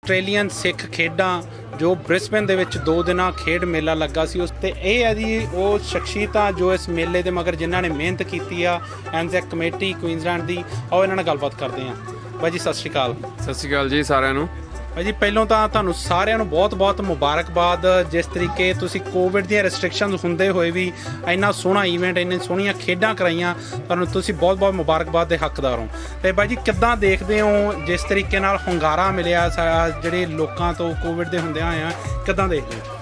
Australian ਸਿੱਖ ਖੇਡਾਂ ਜੋ Brisbane ਦੇ ਵਿੱਚ 2 ਦਿਨਾਂ ਖੇਡ ਮੇਲਾ ਲੱਗਾ ਸੀ। ਉਸ ਤੇ ਇਹ ਹੈ ਜੀ ਉਹ ਸ਼ਖਸੀਅਤਾਂ ਜੋ ਇਸ ਮੇਲੇ ਦੇ ਮਗਰ ਜਿਨ੍ਹਾਂ ਨੇ ਮਿਹਨਤ ਕੀਤੀ ਆ ਐਨਜ਼ੈਕ ਕਮੇਟੀ ਕੁਈਨਜ਼ਲੈਂਡ ਦੀ। ਆਓ ਇਹਨਾਂ ਨਾਲ ਗੱਲਬਾਤ ਕਰਦੇ ਹਾਂ। ਬਾਈ ਜੀ ਸਤਿ ਸ਼੍ਰੀ ਅਕਾਲ। ਸਤਿ ਸ਼੍ਰੀ ਅਕਾਲ ਜੀ ਸਾਰਿਆਂ ਨੂੰ। ਭਾਈ ਜੀ ਪਹਿਲਾਂ ਤਾਂ ਤੁਹਾਨੂੰ ਸਾਰਿਆਂ ਨੂੰ ਬਹੁਤ-ਬਹੁਤ ਮੁਬਾਰਕਬਾਦ। ਜਿਸ ਤਰੀਕੇ ਤੁਸੀਂ ਕੋਵਿਡ ਦੀਆਂ ਰੈਸਟ੍ਰਿਕਸ਼ਨਸ ਹੁੰਦੇ ਹੋਏ ਵੀ ਇੰਨਾ ਸੋਹਣਾ ਈਵੈਂਟ, ਇੰਨੀ ਸੋਹਣੀਆਂ ਖੇਡਾਂ ਕਰਾਈਆਂ, ਤੁਹਾਨੂੰ ਤੁਸੀਂ ਬਹੁਤ-ਬਹੁਤ ਮੁਬਾਰਕਬਾਦ ਦੇ ਹੱਕਦਾਰ ਹੋ। ਅਤੇ ਬਾਈ ਜੀ ਕਿੱਦਾਂ ਦੇਖਦੇ ਹੋ ਜਿਸ ਤਰੀਕੇ ਨਾਲ ਹੁੰਗਾਰਾ ਮਿਲਿਆ ਜਿਹੜੇ ਲੋਕਾਂ ਤੋਂ ਕੋਵਿਡ ਦੇ ਹੁੰਦਿਆਂ ਹੋਇਆਂ, ਕਿੱਦਾਂ ਦੇਖਦੇ ਹੋ?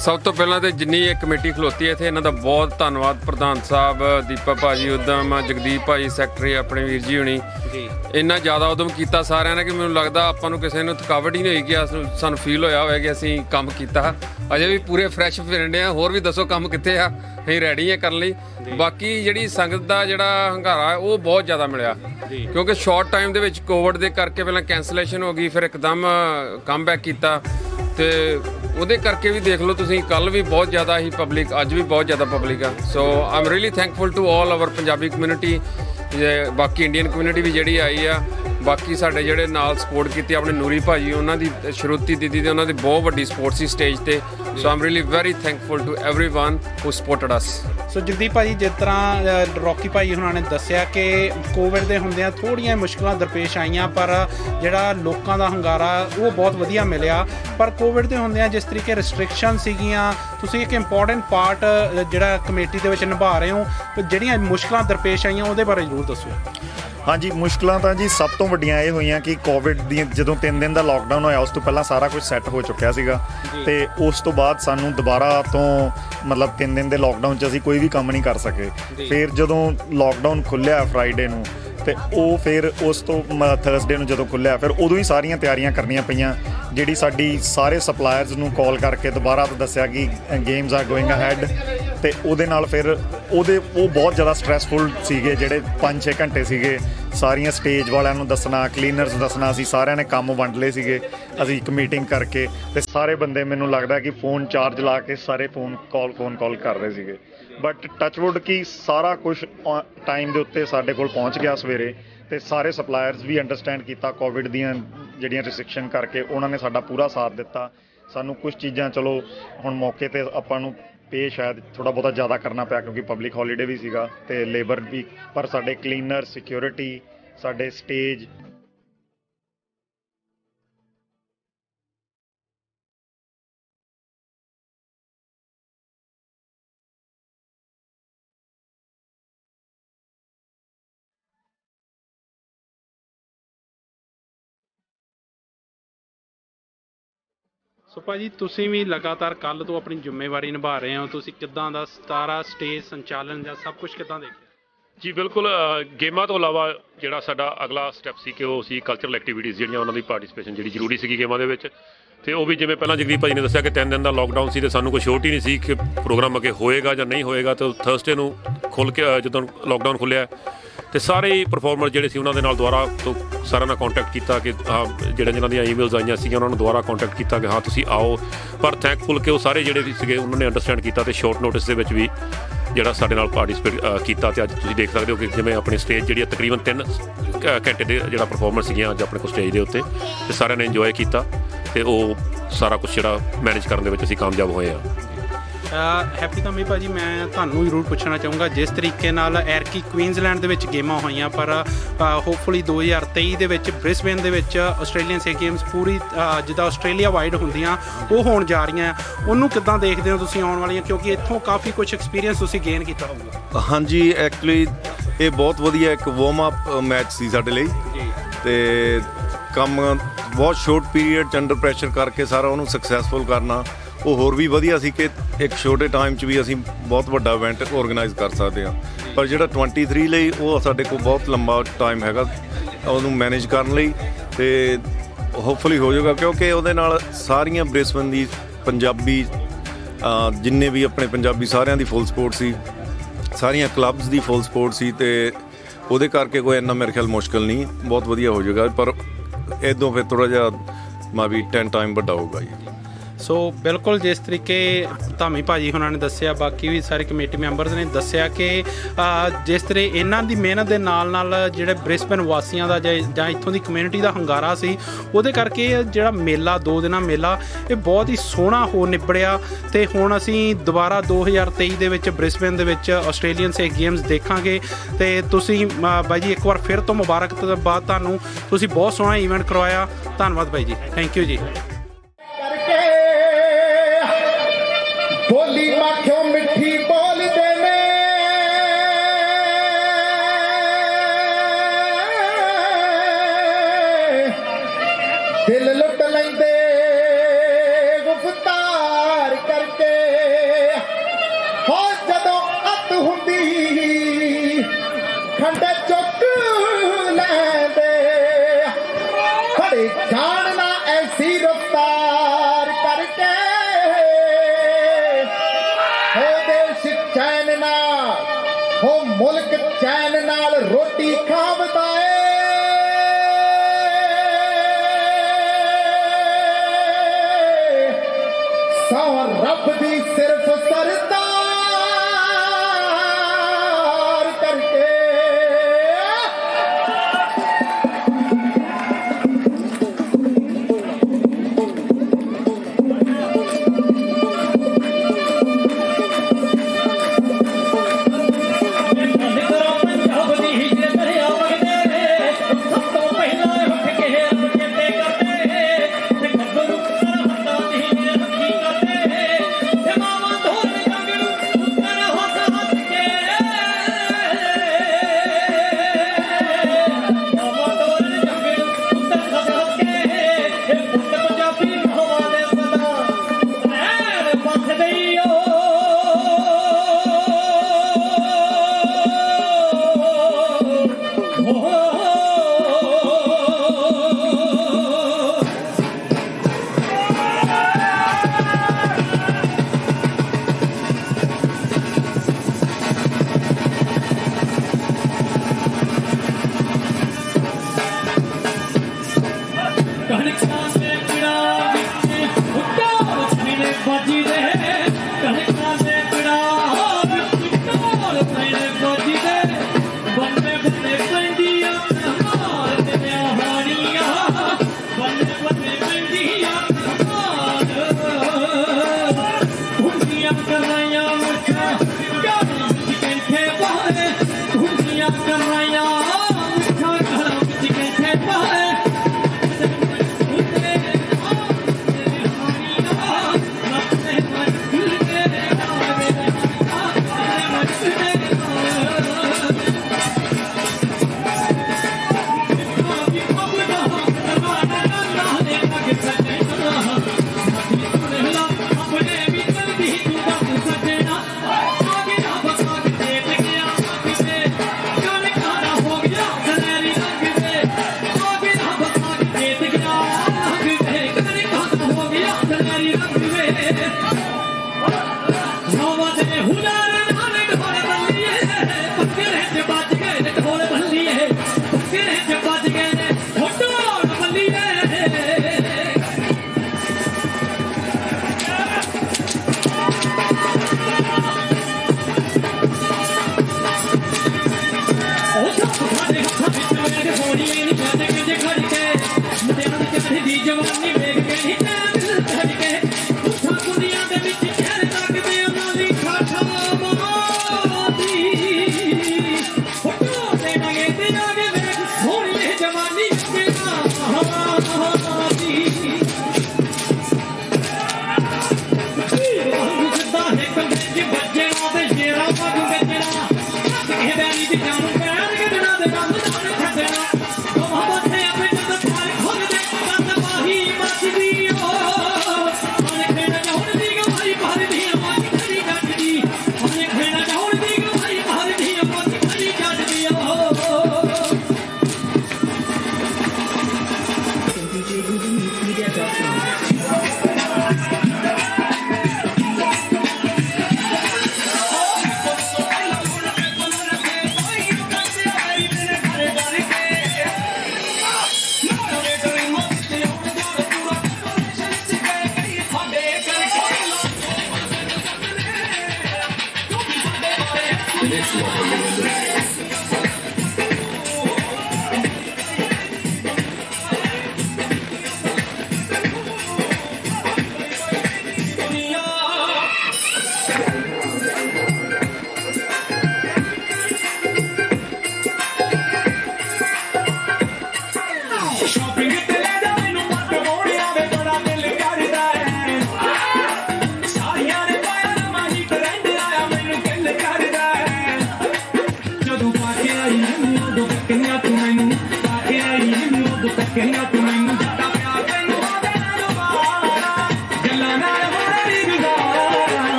ਸਭ ਤੋਂ ਪਹਿਲਾਂ ਤਾਂ ਜਿੰਨੀ ਇਹ ਕਮੇਟੀ ਖਲੋਤੀ ਹੈ ਇੱਥੇ ਇਹਨਾਂ ਦਾ ਬਹੁਤ ਧੰਨਵਾਦ। ਪ੍ਰਧਾਨ ਸਾਹਿਬ, ਦੀਪਕ ਭਾਜੀ, ਉਦਮ, ਜਗਦੀਪ ਭਾਜੀ, ਸੈਕਟਰੀ ਆਪਣੇ ਵੀਰ ਜੀ ਹੁਣੀ ਜੀ ਇੰਨਾ ਜ਼ਿਆਦਾ ਉਦਮ ਕੀਤਾ ਸਾਰਿਆਂ ਨੇ ਕਿ ਮੈਨੂੰ ਲੱਗਦਾ ਆਪਾਂ ਨੂੰ ਕਿਸੇ ਨੂੰ ਥਕਾਵਟ ਹੀ ਨਹੀਂ ਹੋਈ ਕਿ ਸਾਨੂੰ ਫੀਲ ਹੋਇਆ ਹੋਇਆ ਕਿ ਅਸੀਂ ਕੰਮ ਕੀਤਾ। ਅਜੇ ਵੀ ਪੂਰੇ ਫਰੈਸ਼ ਫਿਰਦੇ ਹਾਂ। ਹੋਰ ਵੀ ਦੱਸੋ ਕੰਮ ਕਿੱਥੇ ਆ? ਅਸੀਂ ਰੈਡੀ ਹਾਂ ਕਰਨ ਲਈ। ਬਾਕੀ ਜਿਹੜੀ ਸੰਗਤ ਦਾ ਜਿਹੜਾ ਹੰਗਾਰਾ ਹੈ ਉਹ ਬਹੁਤ ਜ਼ਿਆਦਾ ਮਿਲਿਆ ਕਿਉਂਕਿ ਸ਼ਾਰਟ ਟਾਈਮ ਦੇ ਵਿੱਚ ਕੋਵਿਡ ਦੇ ਕਰਕੇ ਪਹਿਲਾਂ ਕੈਂਸਲੇਸ਼ਨ ਹੋ ਗਈ, ਫਿਰ ਇੱਕਦਮ ਕਮਬੈਕ ਕੀਤਾ ਤੇ ਉਹਦੇ ਕਰਕੇ ਵੀ ਦੇਖ ਲਓ ਤੁਸੀਂ, ਕੱਲ੍ਹ ਵੀ ਬਹੁਤ ਜ਼ਿਆਦਾ ਹੀ ਪਬਲਿਕ, ਅੱਜ ਵੀ ਬਹੁਤ ਜ਼ਿਆਦਾ ਪਬਲਿਕ ਆ। So I am really thankful to all our Punjabi community. ਬਾਕੀ ਇੰਡੀਅਨ ਕਮਿਊਨਿਟੀ ਵੀ ਜਿਹੜੀ ਆਈ ਆ, ਬਾਕੀ ਸਾਡੇ ਜਿਹੜੇ ਨਾਲ ਸਪੋਰਟ ਕੀਤੀ ਆਪਣੇ ਨੂਰੀ ਭਾਜੀ, ਉਹਨਾਂ ਦੀ, ਸ਼ਰੂਤੀ ਦੀਦੀ ਦੀ, ਉਹਨਾਂ ਦੀ ਬਹੁਤ ਵੱਡੀ ਸਪੋਰਟ ਸੀ ਸਟੇਜ ਤੇ। So I am really very thankful to everyone who supported us. So Jagdeep ਭਾਜੀ, ਜਿਸ ਤਰ੍ਹਾਂ ਰੌਕੀ ਭਾਈ ਉਹਨਾਂ ਨੇ ਦੱਸਿਆ ਕਿ ਕੋਵਿਡ ਦੇ ਹੁੰਦਿਆਂ ਥੋੜ੍ਹੀਆਂ ਮੁਸ਼ਕਲਾਂ ਦਰਪੇਸ਼ ਆਈਆਂ, ਪਰ ਜਿਹੜਾ ਲੋਕਾਂ ਦਾ ਹੁੰਗਾਰਾ ਉਹ ਬਹੁਤ ਵਧੀਆ ਮਿਲਿਆ। ਪਰ ਕੋਵਿਡ ਦੇ ਹੁੰਦਿਆਂ ਜਿਸ ਤਰੀਕੇ ਰਿਸਟ੍ਰਿਕਸ਼ਨ ਸੀਗੀਆਂ, ਤੁਸੀਂ ਇੱਕ ਇੰਪੋਰਟੈਂਟ ਪਾਰਟ ਜਿਹੜਾ ਕਮੇਟੀ ਦੇ ਵਿੱਚ ਨਿਭਾ ਰਹੇ ਹੋ। ਜਿਹੜੀਆਂ ਮੁਸ਼ਕਲਾਂ ਦਰਪੇਸ਼ ਆਈਆਂ ਉਹਦੇ ਬਾਰੇ ਜ਼ਰੂਰ ਦੱਸੋ। ਹਾਂਜੀ, ਮੁਸ਼ਕਲਾਂ ਤਾਂ ਜੀ ਸਭ ਤੋਂ ਵੱਡੀਆਂ ਇਹ ਹੋਈਆਂ ਕਿ ਕੋਵਿਡ ਦੀਆਂ ਜਦੋਂ 3 ਦਿਨ ਦਾ ਲੋਕਡਾਊਨ ਹੋਇਆ ਉਸ ਤੋਂ ਪਹਿਲਾਂ ਸਾਰਾ ਕੁਝ ਸੈੱਟ ਹੋ ਚੁੱਕਿਆ ਸੀਗਾ ਤੇ ਉਸ ਤੋਂ ਬਾਅਦ ਸਾਨੂੰ ਦੁਬਾਰਾ ਤੋਂ ਮਤਲਬ 3 ਦਿਨ ਦੇ ਲੋਕਡਾਊਨ 'ਚ ਅਸੀਂ ਕੋਈ ਵੀ ਕੰਮ ਨਹੀਂ ਕਰ ਸਕੇ। ਫਿਰ ਜਦੋਂ ਲੋਕਡਾਊਨ ਖੁੱਲ੍ਹਿਆ ਫਰਾਈਡੇ ਨੂੰ ਤੇ ਉਹ ਫਿਰ ਉਸ ਤੋਂ ਥਰਸਡੇ ਨੂੰ ਜਦੋਂ ਖੁੱਲ੍ਹਿਆ, ਫਿਰ ਉਦੋਂ ਹੀ ਸਾਰੀਆਂ ਤਿਆਰੀਆਂ ਕਰਨੀਆਂ ਪਈਆਂ। ਜਿਹੜੀ ਸਾਡੀ ਸਾਰੇ ਸਪਲਾਇਰਸ ਨੂੰ ਕਾਲ ਕਰਕੇ ਦੁਬਾਰਾ ਦੱਸਿਆ ਕਿ ਗੇਮਸ ਆਰ ਗੋਇੰਗ ਅਹੈਡ, ਤੇ ਉਹਦੇ ਨਾਲ ਫਿਰ ਉਹ ਬਹੁਤ ਜ਼ਿਆਦਾ ਸਟ੍ਰੈਸਫੁਲ ਸੀਗੇ। ਜਿਹੜੇ 5-6 ਘੰਟੇ ਸੀਗੇ, ਸਾਰੀਆਂ ਸਟੇਜ ਵਾਲਿਆਂ ਨੂੰ ਦੱਸਣਾ, ਕਲੀਨਰਸ ਦੱਸਣਾ, ਅਸੀਂ ਸਾਰਿਆਂ ਨੇ ਕੰਮ ਵੰਡ ਲਏ ਸੀਗੇ। ਅਸੀਂ ਇੱਕ ਮੀਟਿੰਗ ਕਰਕੇ ਤੇ ਸਾਰੇ ਬੰਦੇ ਮੈਨੂੰ ਲੱਗਦਾ ਕਿ ਫੋਨ ਚਾਰਜ ਲਾ ਕੇ ਸਾਰੇ ਫੋਨ ਕਾਲ ਕਰ ਰਹੇ ਸੀਗੇ। ਬਟ ਟੱਚਵੁੱਡ ਕਿ ਸਾਰਾ ਕੁਝ ਟਾਈਮ ਦੇ ਉੱਤੇ ਸਾਡੇ ਕੋਲ ਪਹੁੰਚ ਗਿਆ ਸਵੇਰੇ, ਤੇ ਸਾਰੇ ਸਪਲਾਇਰਸ ਵੀ ਅੰਡਰਸਟੈਂਡ ਕੀਤਾ ਕੋਵਿਡ ਦੀਆਂ ਜਿਹੜੀਆਂ ਰਿਸਟ੍ਰਿਕਸ਼ਨ ਕਰਕੇ। ਉਹਨਾਂ ਨੇ ਸਾਡਾ ਪੂਰਾ ਸਾਥ ਦਿੱਤਾ। ਸਾਨੂੰ ਕੁਝ ਚੀਜ਼ਾਂ ਚਲੋ ਹੁਣ ਮੌਕੇ 'ਤੇ ਆਪਾਂ ਨੂੰ ਪੇ ਸ਼ਾਇਦ ਥੋੜ੍ਹਾ ਬਹੁਤਾ ਜ਼ਿਆਦਾ ਕਰਨਾ ਪਿਆ ਕਿਉਂਕਿ ਪਬਲਿਕ ਹੌਲੀਡੇ ਵੀ ਸੀਗਾ ਤੇ ਲੇਬਰ ਵੀ, ਪਰ ਸਾਡੇ ਕਲੀਨਰ, ਸਿਕਿਉਰਿਟੀ, ਸਾਡੇ ਸਟੇਜ ਸੋ ਭਾਜੀ ਤੁਸੀਂ ਵੀ ਲਗਾਤਾਰ ਕੱਲ੍ਹ ਤੋਂ ਆਪਣੀ ਜ਼ਿੰਮੇਵਾਰੀ ਨਿਭਾ ਰਹੇ ਹੋ। ਤੁਸੀਂ ਕਿੱਦਾਂ ਦਾ ਸਾਰਾ ਸਟੇਜ ਸੰਚਾਲਨ ਜਾਂ ਸਭ ਕੁਝ ਕਿੱਦਾਂ ਦੇਖਿਆ? ਜੀ ਬਿਲਕੁਲ, ਗੇਮਾਂ ਤੋਂ ਇਲਾਵਾ ਜਿਹੜਾ ਸਾਡਾ ਅਗਲਾ ਸਟੈਪ ਸੀ ਕਿ ਉਹ ਸੀ ਕਲਚਰਲ ਐਕਟੀਵਿਟੀਜ਼, ਜਿਹੜੀਆਂ ਉਹਨਾਂ ਦੀ ਪਾਰਟੀਸਪੇਸ਼ਨ ਜਿਹੜੀ ਜ਼ਰੂਰੀ ਸੀਗੀ ਗੇਮਾਂ ਦੇ ਵਿੱਚ। ਅਤੇ ਉਹ ਵੀ ਜਿਵੇਂ ਪਹਿਲਾਂ ਜਗਦੀਪ ਭਾਜੀ ਨੇ ਦੱਸਿਆ ਕਿ 3 ਦਿਨ ਦਾ ਲੋਕਡਾਊਨ ਸੀ ਅਤੇ ਸਾਨੂੰ ਕੋਈ ਸ਼ੋਰਟ ਹੀ ਨਹੀਂ ਸੀ ਕਿ ਪ੍ਰੋਗਰਾਮ ਅੱਗੇ ਹੋਏਗਾ ਜਾਂ ਨਹੀਂ ਹੋਏਗਾ। ਅਤੇ ਥਰਸਡੇ ਨੂੰ ਖੁੱਲ੍ਹ ਕੇ ਜਦੋਂ ਲੋਕਡਾਊਨ ਖੁੱਲ੍ਹਿਆ ਅਤੇ ਸਾਰੇ ਹੀ ਪਰਫੋਰਮਰ ਜਿਹੜੇ ਸੀ ਉਹਨਾਂ ਦੇ ਨਾਲ ਦੁਬਾਰਾ ਤੋਂ ਸਾਰਿਆਂ ਨਾਲ ਕੰਟੈਕਟ ਕੀਤਾ ਕਿ ਹਾਂ ਜਿਨ੍ਹਾਂ ਦੀਆਂ ਈਮੇਲਸ ਆਈਆਂ ਸੀਗੀਆਂ ਉਹਨਾਂ ਨੂੰ ਦੁਬਾਰਾ ਕੰਟੈਕਟ ਕੀਤਾ ਕਿ ਹਾਂ ਤੁਸੀਂ ਆਓ। ਪਰ ਥੈਂਕਫੁਲ ਕਿ ਉਹ ਸਾਰੇ ਜਿਹੜੇ ਵੀ ਸੀਗੇ ਉਹਨਾਂ ਨੇ ਅੰਡਰਸਟੈਂਡ ਕੀਤਾ ਅਤੇ ਸ਼ੋਰਟ ਨੋਟਿਸ ਦੇ ਵਿੱਚ ਵੀ ਜਿਹੜਾ ਸਾਡੇ ਨਾਲ ਪਾਰਟੀਸਪੇਟ ਕੀਤਾ। ਅਤੇ ਅੱਜ ਤੁਸੀਂ ਦੇਖ ਸਕਦੇ ਹੋ ਕਿ ਜਿਵੇਂ ਆਪਣੀ ਸਟੇਜ ਜਿਹੜੀ ਤਕਰੀਬਨ 3 ਘੰਟੇ ਦੇ ਜਿਹੜਾ ਪਰਫੋਰਮੈਂਸ ਸੀਗੀਆਂ ਅੱਜ ਆਪਣੇ ਕੋਲ ਸਟੇਜ ਦੇ ਉੱਤੇ, ਅਤੇ ਸਾਰਿਆਂ ਨੇ ਇੰਜੋਏ ਕੀਤਾ ਅਤੇ ਉਹ ਸਾਰਾ ਕੁਛ ਜਿਹੜਾ ਮੈਨੇਜ ਕਰਨ ਦੇ ਵਿੱਚ ਅਸੀਂ ਕਾਮਯਾਬ ਹੋਏ ਹਾਂ। ਹੈਪੀ ਧੰਮੀ ਭਾਜੀ, ਮੈਂ ਤੁਹਾਨੂੰ ਜ਼ਰੂਰ ਪੁੱਛਣਾ ਚਾਹੂੰਗਾ ਜਿਸ ਤਰੀਕੇ ਨਾਲ ਐਰਕੀ ਕੁਈਨਜ਼ਲੈਂਡ ਦੇ ਵਿੱਚ ਗੇਮਾਂ ਹੋਈਆਂ, ਪਰ ਹੋਪਫੁਲੀ 2023 ਦੇ ਵਿੱਚ ਬ੍ਰਿਸਬੇਨ ਦੇ ਵਿੱਚ ਆਸਟ੍ਰੇਲੀਅਨ ਸਿੱਖ ਗੇਮਸ ਪੂਰੀ ਜਿੱਦਾਂ ਆਸਟ੍ਰੇਲੀਆ ਵਾਈਡ ਹੁੰਦੀਆਂ ਉਹ ਹੋਣ ਜਾ ਰਹੀਆਂ, ਉਹਨੂੰ ਕਿੱਦਾਂ ਦੇਖਦੇ ਹੋ ਤੁਸੀਂ ਆਉਣ ਵਾਲੀਆਂ? ਕਿਉਂਕਿ ਇੱਥੋਂ ਕਾਫੀ ਕੁਝ ਐਕਸਪੀਰੀਅੰਸ ਤੁਸੀਂ ਗੇਨ ਕੀਤਾ ਹੋਊਗਾ। ਹਾਂਜੀ, ਐਕਚੁਅਲੀ ਇਹ ਬਹੁਤ ਵਧੀਆ ਇੱਕ ਵਾਰਮ ਅਪ ਮੈਚ ਸੀ ਸਾਡੇ ਲਈ ਜੀ, ਅਤੇ ਕੰਮ ਬਹੁਤ ਸ਼ੋਰਟ ਪੀਰੀਅਡ 'ਚ ਅੰਡਰ ਪ੍ਰੈਸ਼ਰ ਕਰਕੇ ਸਾਰਾ ਉਹਨੂੰ ਸਕਸੈਸਫੁਲ ਕਰਨਾ ਉਹ ਹੋਰ ਵੀ ਵਧੀਆ ਸੀ ਕਿ ਇੱਕ ਛੋਟੇ ਟਾਈਮ 'ਚ ਵੀ ਅਸੀਂ ਬਹੁਤ ਵੱਡਾ ਇਵੈਂਟ ਔਰਗੇਨਾਈਜ਼ ਕਰ ਸਕਦੇ ਹਾਂ। ਪਰ ਜਿਹੜਾ 23 ਲਈ ਉਹ ਸਾਡੇ ਕੋਲ ਬਹੁਤ ਲੰਬਾ ਟਾਈਮ ਹੈਗਾ ਉਹਨੂੰ ਮੈਨੇਜ ਕਰਨ ਲਈ, ਅਤੇ ਹੋਪਫੁਲੀ ਹੋ ਜਾਊਗਾ ਕਿਉਂਕਿ ਉਹਦੇ ਨਾਲ ਸਾਰੀਆਂ ਬ੍ਰਿਸਬਨ ਦੀ ਪੰਜਾਬੀ ਜਿੰਨੇ ਵੀ ਆਪਣੇ ਪੰਜਾਬੀ ਸਾਰਿਆਂ ਦੀ ਫੁੱਲ ਸਪੋਰਟ ਸੀ, ਸਾਰੀਆਂ ਕਲੱਬਸ ਦੀ ਫੁੱਲ ਸਪੋਰਟ ਸੀ, ਅਤੇ ਉਹਦੇ ਕਰਕੇ ਕੋਈ ਇੰਨਾ ਮੇਰੇ ਖਿਆਲ ਮੁਸ਼ਕਿਲ ਨਹੀਂ, ਬਹੁਤ ਵਧੀਆ ਹੋ ਜਾਊਗਾ। ਪਰ ਇੱਦੋਂ ਫਿਰ ਥੋੜ੍ਹਾ ਜਿਹਾ ਵੀ 10 ਟਾਈਮ ਵੱਡਾ ਹੋਊਗਾ ਜੀ। ਸੋ ਬਿਲਕੁਲ ਜਿਸ ਤਰੀਕੇ ਧਾਮੀ ਭਾਜੀ ਉਹਨਾਂ ਨੇ ਦੱਸਿਆ, ਬਾਕੀ ਵੀ ਸਾਰੇ ਕਮੇਟੀ ਮੈਂਬਰਸ ਨੇ ਦੱਸਿਆ ਕਿ ਜਿਸ ਤਰ੍ਹਾਂ ਇਹਨਾਂ ਦੀ ਮਿਹਨਤ ਦੇ ਨਾਲ ਜਿਹੜੇ ਬ੍ਰਿਸਬਨ ਵਾਸੀਆਂ ਦਾ ਜਾਂ ਇੱਥੋਂ ਦੀ ਕਮਿਊਨਿਟੀ ਦਾ ਹੰਗਾਰਾ ਸੀ, ਉਹਦੇ ਕਰਕੇ ਜਿਹੜਾ ਮੇਲਾ 2 ਦਿਨਾਂ ਮੇਲਾ ਇਹ ਬਹੁਤ ਹੀ ਸੋਹਣਾ ਹੋ ਨਿਬੜਿਆ। ਤੇ ਹੁਣ ਅਸੀਂ ਦੁਬਾਰਾ 2023 ਦੇ ਵਿੱਚ ਬ੍ਰਿਸਬਨ ਦੇ ਵਿੱਚ ਆਸਟ੍ਰੇਲੀਅਨ ਸਿੱਖ ਗੇਮਸ ਦੇਖਾਂਗੇ। ਤੇ ਤੁਸੀਂ ਬਾਈ ਜੀ ਇੱਕ ਵਾਰ ਫਿਰ ਤੋਂ ਮੁਬਾਰਕਬਾਦ ਤੁਹਾਨੂੰ, ਤੁਸੀਂ ਬਹੁਤ ਸੋਹਣਾ ਈਵੈਂਟ ਕਰਵਾਇਆ। ਧੰਨਵਾਦ ਬਾਈ ਜੀ, ਥੈਂਕ ਯੂ ਜੀ। ਬੋਲੀ ਮਾਖਿਓ ਮਿੱਠੀ ਬੋਲਦੇ ਨੇ, ਦਿਲ ਲੁੱਟ ਲੈਂਦੇ ਗੁਫ਼ਤਾਰ ਕਰਕੇ। ਹੋ ਜਦੋਂ ਅੱਤ ਹੁੰਦੀ ਖੰਡੇ ਚੁੱਕ ਲੈਂਦੇ, ਖੜੇ ਜਾਣ ਨਾ ਐਸੀ ਰਫ਼ਤਾਰ ਕਰਕੇ। ਹੋ ਦੇਸ਼ ਚੈਨ ਨਾਲ, ਹੋ ਮੁਲਕ ਚੈਨ ਨਾਲ ਰੋਟੀ ਖਾਵਦਾ ਏ। ਸੌ ਰੱਬ ਦੀ ਸਿਰਫ ਸਰਦਾਰ ਕਰਕੇ।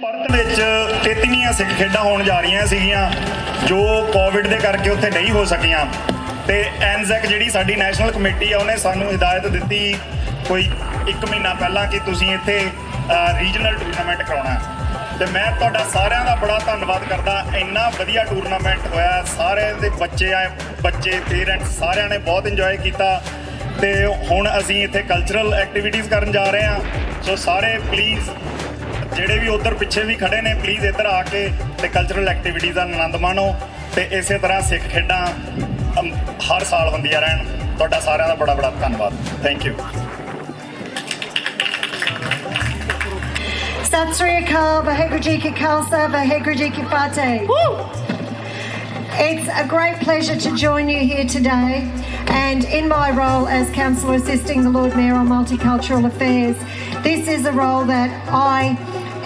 ਭਾਰਤ ਵਿੱਚ 33ਵੀਆਂ ਸਿੱਖ ਖੇਡਾਂ ਹੋਣ ਜਾ ਰਹੀਆਂ ਸੀਗੀਆਂ ਜੋ ਕੋਵਿਡ ਦੇ ਕਰਕੇ ਉੱਥੇ ਨਹੀਂ ਹੋ ਸਕੀਆਂ ਤੇ ਐਨਜ਼ੈਕ ਜਿਹੜੀ ਸਾਡੀ ਨੈਸ਼ਨਲ ਕਮੇਟੀ ਆ ਉਹਨੇ ਸਾਨੂੰ ਹਿਦਾਇਤ ਦਿੱਤੀ ਕੋਈ 1 ਮਹੀਨਾ ਪਹਿਲਾਂ ਕਿ ਤੁਸੀਂ ਇੱਥੇ ਰੀਜਨਲ ਟੂਰਨਾਮੈਂਟ ਕਰਾਉਣਾ ਤੇ ਮੈਂ ਤੁਹਾਡਾ ਸਾਰਿਆਂ ਦਾ ਬੜਾ ਧੰਨਵਾਦ ਕਰਦਾ। ਇੰਨਾ ਵਧੀਆ ਟੂਰਨਾਮੈਂਟ ਹੋਇਆ, ਸਾਰੇ ਦੇ ਬੱਚੇ ਪੇਰੈਂਟਸ ਸਾਰਿਆਂ ਨੇ ਬਹੁਤ ਇੰਜੋਏ ਕੀਤਾ ਤੇ ਹੁਣ ਅਸੀਂ ਇੱਥੇ ਕਲਚਰਲ ਐਕਟੀਵਿਟੀਜ਼ ਕਰਨ ਜਾ ਰਹੇ ਹਾਂ। ਸੋ ਸਾਰੇ ਪਲੀਜ਼ ਜਿਹੜੇ ਵੀ ਉਧਰ ਪਿੱਛੇ ਵੀ ਖੜੇ ਨੇ ਪਲੀਜ਼ ਇੱਧਰ ਆ ਕੇ ਤੇ ਕਲਚਰਲ ਐਕਟੀਵਿਟੀਜ਼ ਦਾ ਆਨੰਦ ਮਾਣੋ ਤੇ ਇਸੇ ਤਰ੍ਹਾਂ ਸਿੱਖ ਖੇਡਾਂ ਹਰ ਸਾਲ ਹੁੰਦੀਆਂ ਰਹਿਣ। ਤੁਹਾਡਾ ਸਾਰਿਆਂ ਦਾ ਬੜਾ ਬੜਾ ਧੰਨਵਾਦ। Thank you. Sat Sri Akal, Vaheguru Ji Ki Khalsa, Vaheguru Ji Ki Fateh. It's a great pleasure to join you here today, and in my role as Councillor assisting the Lord Mayor on Multicultural Affairs, this is a role that I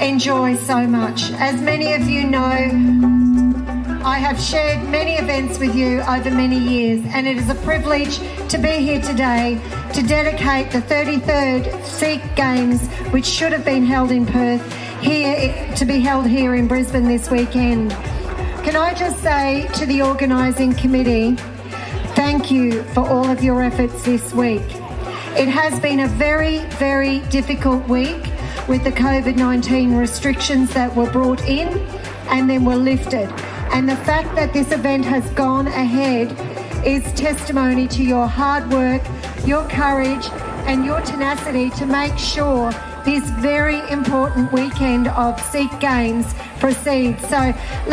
enjoy so much. As many of you know, I have shared many events with you over many years, and it is a privilege to be here today to dedicate the 33rd Sikh Games, which should have been held in Perth, to be held here in Brisbane this weekend. Can I just say to the organising committee, thank you for all of your efforts this week. It has been a very, very difficult week with the COVID-19 restrictions that were brought in and then were lifted. And the fact that this event has gone ahead is testimony to your hard work, your courage and your tenacity to make sure this very important weekend of Sikh Games proceeds. So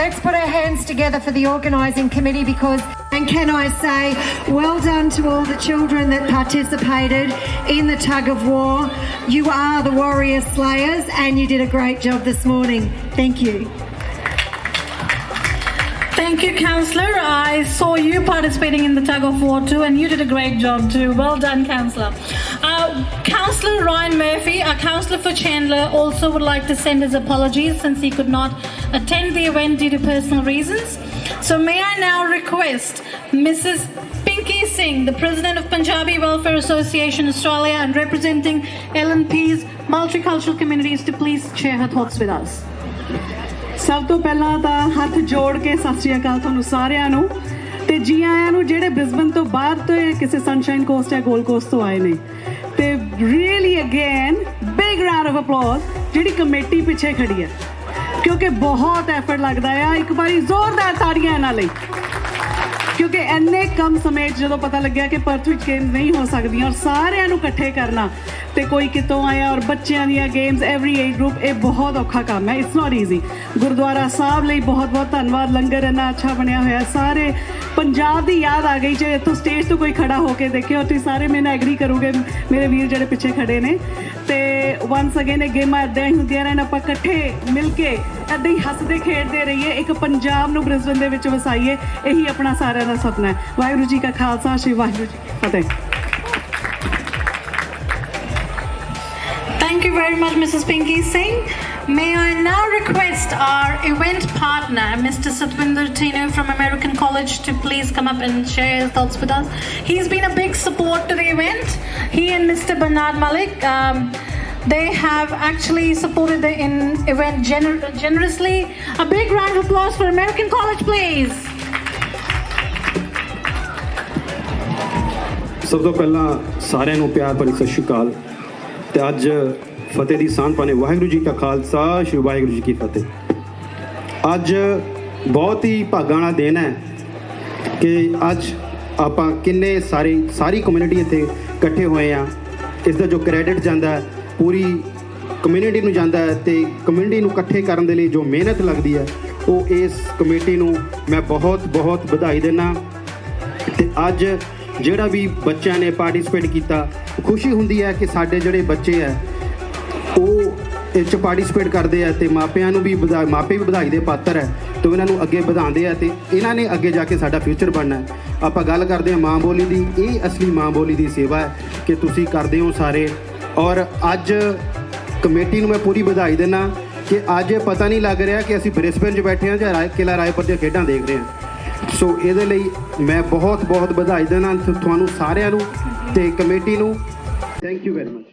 let's put our hands together for the organising committee and can I say well done to all the children that participated in the tug of war. You are the warrior slayers and you did a great job this morning. Thank you. Thank you, Councillor. I saw you participating in the tug of war too, and you did a great job too. Well done, Councillor. Councillor Ryan Murphy, our Councillor for Chandler, also would like to send his apologies since he could not attend the event due to personal reasons. So may I now request Mrs. Pinky Singh, the President of Punjabi Welfare Association Australia and representing LNP's multicultural communities, to please share her thoughts with us. ਸਭ ਤੋਂ ਪਹਿਲਾਂ ਤਾਂ ਹੱਥ ਜੋੜ ਕੇ ਸਤਿ ਸ਼੍ਰੀ ਅਕਾਲ ਤੁਹਾਨੂੰ ਸਾਰਿਆਂ ਨੂੰ ਤੇ ਜੀ ਆਇਆਂ ਨੂੰ ਜਿਹੜੇ ਬ੍ਰਿਸਬਨ ਤੋਂ ਬਾਹਰ ਤੋਂ ਕਿਸੇ ਸਨਸ਼ਾਈਨ ਕੋਸਟ ਜਾਂ ਗੋਲਡ ਕੋਸਟ ਤੋਂ ਆਏ ਨੇ ਤੇ really again big round of applause ਜਿਹੜੀ ਕਮੇਟੀ ਪਿੱਛੇ ਖੜੀ ਹੈ ਕਿਉਂਕਿ ਬਹੁਤ ਐਫਰਟ ਲੱਗਦਾ ਆ। ਇੱਕ ਵਾਰੀ ਜ਼ੋਰਦਾਰ ਤਾੜੀਆਂ ਇਹਨਾਂ ਲਈ ਕਿਉਂਕਿ ਇੰਨੇ ਕਮ ਸਮੇਂ 'ਚ ਜਦੋਂ ਪਤਾ ਲੱਗਿਆ ਕਿ ਪਰਥ ਵਿੱਚ ਗੇਮਸ ਨਹੀਂ ਹੋ ਸਕਦੀਆਂ ਔਰ ਸਾਰਿਆਂ ਨੂੰ ਇਕੱਠੇ ਕਰਨਾ ਤੇ ਕੋਈ ਕਿਤੋਂ ਆਇਆ ਔਰ ਬੱਚਿਆਂ ਦੀਆਂ ਗੇਮਸ ਐਵਰੀ ਏਜ ਗਰੁੱਪ, ਇਹ ਬਹੁਤ ਔਖਾ ਕੰਮ ਹੈ। It's not easy. Gurdwara Sahib ਲਈ ਬਹੁਤ ਬਹੁਤ ਧੰਨਵਾਦ, ਲੰਗਰ ਇੰਨਾ ਅੱਛਾ ਬਣਿਆ ਹੋਇਆ। ਸਾਰੇ ਪੰਜਾਬ ਦੀ ਯਾਦ ਆ ਗਈ ਜੇ ਇੱਥੋਂ ਸਟੇਜ ਤੋਂ ਕੋਈ ਖੜਾ ਹੋ ਕੇ ਦੇਖੇ ਔਰ ਤੁਸੀਂ ਸਾਰੇ ਮੇਰੇ ਨਾਲ ਐਗਰੀ ਕਰੋਗੇ ਮੇਰੇ ਵੀਰ ਜਿਹੜੇ ਪਿੱਛੇ ਖੜੇ ਨੇ। ਤੇ ਵਨਸ ਅਗੇਨ ਇਹ ਗੇਮਾਂ ਇੱਦਾਂ ਹੀ ਹੁੰਦੀਆਂ ਰਹਿਣ, ਆਪਾਂ ਇਕੱਠੇ ਮਿਲ ਕੇ ਇੱਦਾਂ ਹੀ ਹੱਸਦੇ ਖੇਡਦੇ ਰਹੀਏ, ਇੱਕ ਪੰਜਾਬ ਨੂੰ ਬ੍ਰਿਸਬਨ ਦੇ ਵਿੱਚ ਵਸਾਈਏ, ਇਹੀ ਆਪਣਾ ਸਾਰਿਆਂ ਦਾ ਸੁਪਨਾ ਹੈ। ਵਾਹਿਗੁਰੂ ਜੀ ਕਾ ਖਾਲਸਾ, ਸ਼੍ਰੀ ਵਾਹਿਗੁਰੂ ਜੀ ਕੀ ਫਤਿਹ। Thank you very much, Mrs. Pinky Singh. May I now request our event partner, Mr. Satwinder Tino from American College, to please come up and share his thoughts with us. He's been a big support to the event. He and Mr. Bernard Malik, they have actually supported the event generously. A big round of applause for American College, please. ਸਭ ਤੋਂ ਪਹਿਲਾਂ ਸਾਰਿਆਂ ਨੂੰ ਪਿਆਰ ਭਰੀ ਸਤਿ ਸ਼੍ਰੀ ਅਕਾਲ ਤੇ ਅੱਜ ਫਤਿਹ ਦੀ ਸਾਂਝ ਪਾਣੇ ਵਾਹਿਗੁਰੂ ਜੀ ਕਾ ਖਾਲਸਾ ਸ਼੍ਰੀ ਵਾਹਿਗੁਰੂ ਜੀ ਕੀ ਫਤਿਹ। ਅੱਜ ਬਹੁਤ ਹੀ ਭਾਗਾਂ ਵਾਲਾ ਦਿਨ ਹੈ ਕਿ ਅੱਜ ਆਪਾਂ ਕਿੰਨੇ ਸਾਰੀ ਕਮਿਊਨਿਟੀ ਇੱਥੇ ਇਕੱਠੇ ਹੋਏ ਆ। ਇਸ ਦਾ ਜੋ ਕ੍ਰੈਡਿਟ ਜਾਂਦਾ ਹੈ ਪੂਰੀ ਕਮਿਊਨਿਟੀ ਨੂੰ ਜਾਂਦਾ ਹੈ ਤੇ ਕਮਿਊਨਿਟੀ ਨੂੰ ਇਕੱਠੇ ਕਰਨ ਦੇ ਲਈ ਜੋ ਮਿਹਨਤ ਲੱਗਦੀ ਹੈ ਉਹ ਇਸ ਕਮੇਟੀ ਨੂੰ ਮੈਂ ਬਹੁਤ ਬਹੁਤ ਵਧਾਈ ਦਿੰਦਾ। ਤੇ ਅੱਜ ਜਿਹੜਾ ਵੀ ਬੱਚਿਆਂ ਨੇ ਪਾਰਟਿਸਿਪੇਟ ਕੀਤਾ ਖੁਸ਼ੀ ਹੁੰਦੀ ਹੈ ਕਿ ਸਾਡੇ ਜਿਹੜੇ ਬੱਚੇ ਹੈ ਉਹ ਇਹ 'ਚ ਪਾਰਟਿਸਿਪੇਟ ਕਰਦੇ ਆ ਤੇ ਮਾਪਿਆਂ ਨੂੰ ਵੀ ਮਾਪੇ ਵੀ ਵਧਾਈ ਦੇ ਪਾਤਰ ਹੈ ਤੇ ਇਹਨਾਂ ਨੂੰ ਅੱਗੇ ਵਧਾਉਂਦੇ ਆ ਤੇ ਇਹਨਾਂ ਨੇ ਅੱਗੇ ਜਾ ਕੇ ਸਾਡਾ ਫਿਊਚਰ ਬਣਨਾ ਹੈ। ਆਪਾਂ ਗੱਲ ਕਰਦੇ ਹਾਂ ਮਾਂ ਬੋਲੀ ਦੀ, ਇਹ ਅਸਲੀ ਮਾਂ ਬੋਲੀ ਦੀ ਸੇਵਾ ਹੈ ਕਿ ਤੁਸੀਂ ਕਰਦੇ ਹੋ ਸਾਰੇ। ਔਰ ਅੱਜ ਕਮੇਟੀ ਨੂੰ ਮੈਂ ਪੂਰੀ ਵਧਾਈ ਦਿੰਦਾ ਕਿ ਅੱਜ ਇਹ ਪਤਾ ਨਹੀਂ ਲੱਗ ਰਿਹਾ ਕਿ ਅਸੀਂ ਬ੍ਰਿਸਬੇਨ 'ਚ ਬੈਠੇ ਹਾਂ ਜਾਂ ਕਿਲ੍ਹਾ ਰਾਏਪੁਰ ਦੀਆਂ ਖੇਡਾਂ ਦੇਖ ਰਹੇ ਹਾਂ। ਸੋ ਇਹਦੇ ਲਈ ਮੈਂ ਬਹੁਤ ਬਹੁਤ ਵਧਾਈ ਦਿੰਦਾ ਤੁਹਾਨੂੰ ਸਾਰਿਆਂ ਨੂੰ ਤੇ ਕਮੇਟੀ ਨੂੰ। Thank you very much.